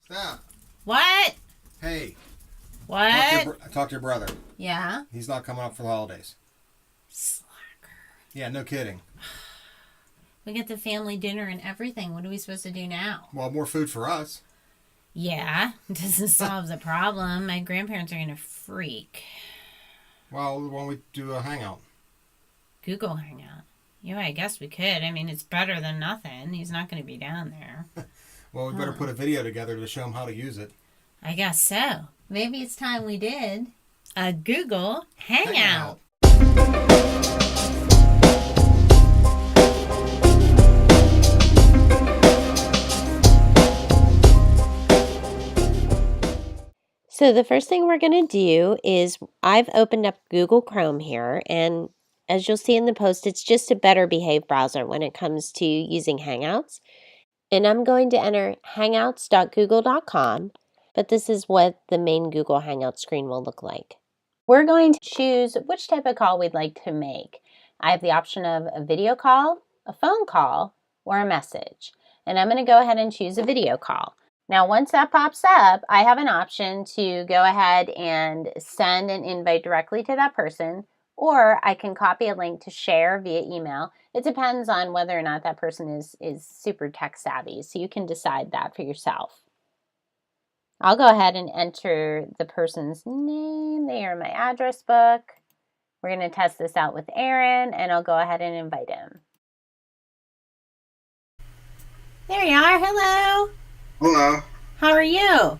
Stop. What? Hey. What? Talk to your brother. Yeah? He's not coming up for the holidays. Slacker. Yeah, no kidding. We get the family dinner and everything. What are we supposed to do now? Well, more food for us. Yeah, doesn't solve the problem. My grandparents are going to freak. Well, why don't we do a hangout? Google Hangout. Yeah, I guess we could. I mean, it's better than nothing. He's not going to be down there. Well, we better put a video together to show him how to use it. I guess so. Maybe it's time we did a Google Hangout. So the first thing we're going to do is I've opened up Google Chrome here, and as you'll see in the post, it's just a better behaved browser when it comes to using Hangouts. And I'm going to enter hangouts.google.com, but this is what the main Google Hangout screen will look like. We're going to choose which type of call we'd like to make. I have the option of a video call, a phone call, or a message. And I'm going to go ahead and choose a video call. Now, once that pops up, I have an option to go ahead and send an invite directly to that person, or I can copy a link to share via email. It depends on whether or not that person is super tech savvy, so you can decide that for yourself. I'll go ahead and enter the person's name. They are in my address book. We're going to test this out with Aaron, and I'll go ahead and invite him. There you are. Hello. Hello. How are you?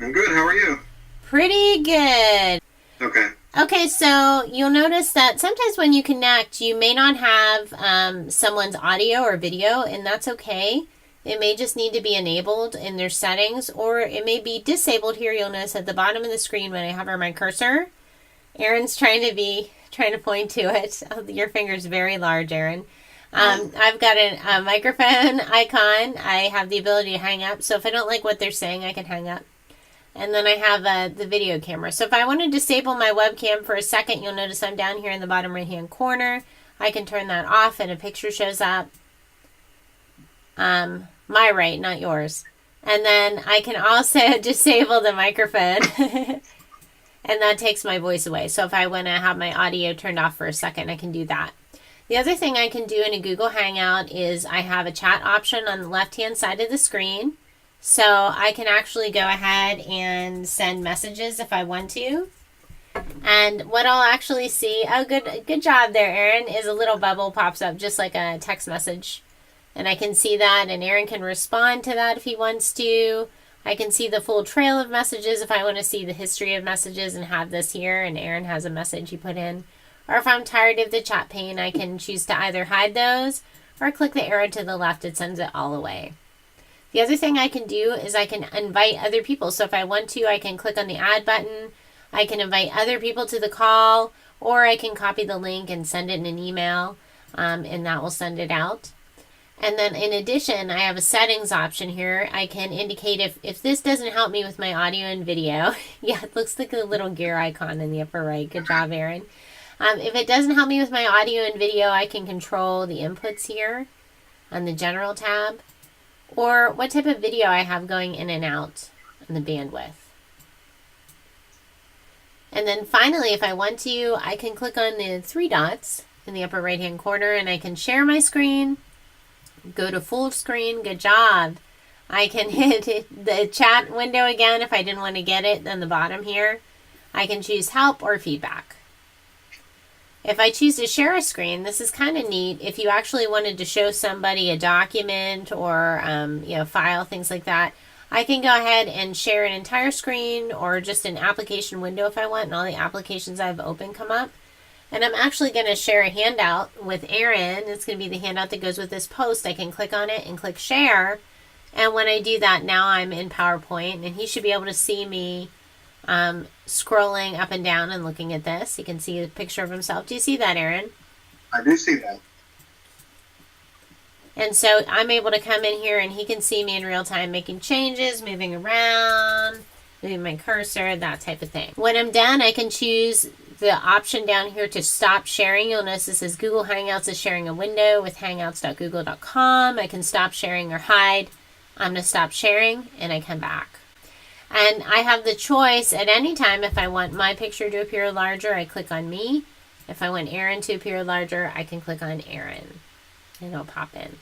I'm good. How are you? Pretty good. Okay. Okay, so you'll notice that sometimes when you connect, you may not have someone's audio or video, and that's okay. It may just need to be enabled in their settings, or it may be disabled here. You'll notice at the bottom of the screen when I hover my cursor, Aaron's trying to point to it. Your finger's very large, Aaron. I've got a microphone icon. I have the ability to hang up. So if I don't like what they're saying, I can hang up. And then I have the video camera. So if I want to disable my webcam for a second, you'll notice I'm down here in the bottom right-hand corner. I can turn that off and a picture shows up. My right, not yours. And then I can also disable the microphone. And that takes my voice away. So if I want to have my audio turned off for a second, I can do that. The other thing I can do in a Google Hangout is I have a chat option on the left-hand side of the screen. So I can actually go ahead and send messages if I want to. And what I'll actually see, oh, good job there, Aaron, is a little bubble pops up just like a text message. And I can see that, and Aaron can respond to that if he wants to. I can see the full trail of messages if I want to see the history of messages and have this here, and Aaron has a message he put in. Or if I'm tired of the chat pane, I can choose to either hide those or click the arrow to the left. It sends it all away. The other thing I can do is I can invite other people. So if I want to, I can click on the add button. I can invite other people to the call, or I can copy the link and send it in an email, and that will send it out. And then in addition, I have a settings option here. I can indicate if this doesn't help me with my audio and video. Yeah, it looks like a little gear icon in the upper right. Good job, Aaron. If it doesn't help me with my audio and video, I can control the inputs here on the general tab, or what type of video I have going in and out and the bandwidth. And then finally, if I want to, I can click on the three dots in the upper right hand corner and I can share my screen, go to full screen. Good job. I can hit the chat window again if I didn't want to get it on the bottom here. I can choose help or feedback. If I choose to share a screen, this is kind of neat. If you actually wanted to show somebody a document or file, things like that, I can go ahead and share an entire screen or just an application window if I want, and all the applications I have open come up. And I'm actually going to share a handout with Aaron. It's going to be the handout that goes with this post. I can click on it and click share. And when I do that, now I'm in PowerPoint, and he should be able to see me scrolling up and down and looking at this. You can see a picture of himself. Do you see that, Aaron? I do see that. And so I'm able to come in here and he can see me in real time making changes, moving around, moving my cursor, that type of thing. When I'm done, I can choose the option down here to stop sharing. You'll notice this says Google Hangouts is sharing a window with hangouts.google.com. I can stop sharing or hide I'm going to stop sharing, and I come back. And I have the choice at any time. If I want my picture to appear larger, I click on me. If I want Aaron to appear larger, I can click on Aaron, and it'll pop in.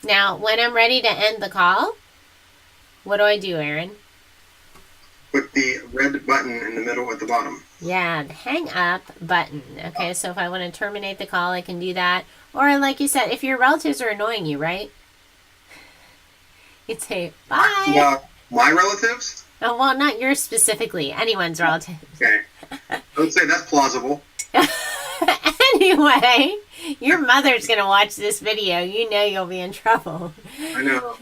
Now, when I'm ready to end the call, what do, Aaron? Put the red button in the middle at the bottom. Yeah, the hang up button. Okay, so if I want to terminate the call, I can do that. Or like you said, if your relatives are annoying you, right? You'd say, bye. My relatives? Oh, well, not yours specifically. Anyone's relatives. Okay. I would say that's plausible. Anyway, your mother's going to watch this video. You know you'll be in trouble. I know.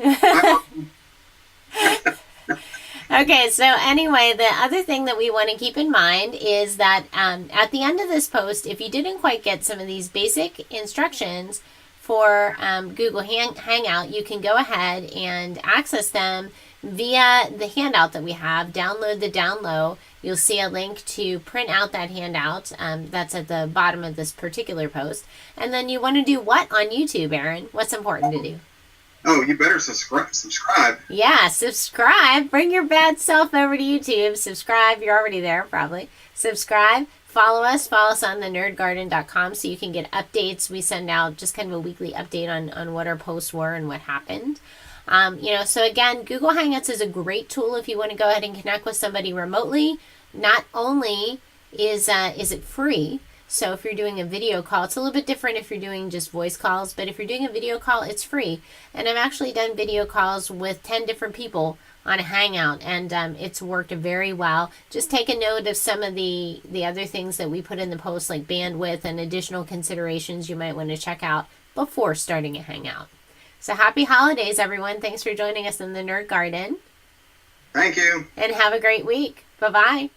Okay, so anyway, the other thing that we want to keep in mind is that at the end of this post, if you didn't quite get some of these basic instructions for Google Hangout, you can go ahead and access them via the handout that we have. Download the down low. You'll see a link to print out that handout. That's at the bottom of this particular post. And then you want to do what on YouTube, Aaron? What's important to do? Oh, you better subscribe. Yeah, subscribe. Bring your bad self over to YouTube. Subscribe. You're already there, probably. Subscribe. Follow us. Follow us on thenerdgarden.com so you can get updates. We send out just kind of a weekly update on what our posts were and what happened. So again, Google Hangouts is a great tool if you want to go ahead and connect with somebody remotely. Not only is it free, so if you're doing a video call, it's a little bit different if you're doing just voice calls, but if you're doing a video call, it's free. And I've actually done video calls with 10 different people on a Hangout, and it's worked very well. Just take a note of some of the other things that we put in the post, like bandwidth and additional considerations you might want to check out before starting a Hangout. So happy holidays, everyone. Thanks for joining us in the Nerd Garden. Thank you. And have a great week. Bye-bye.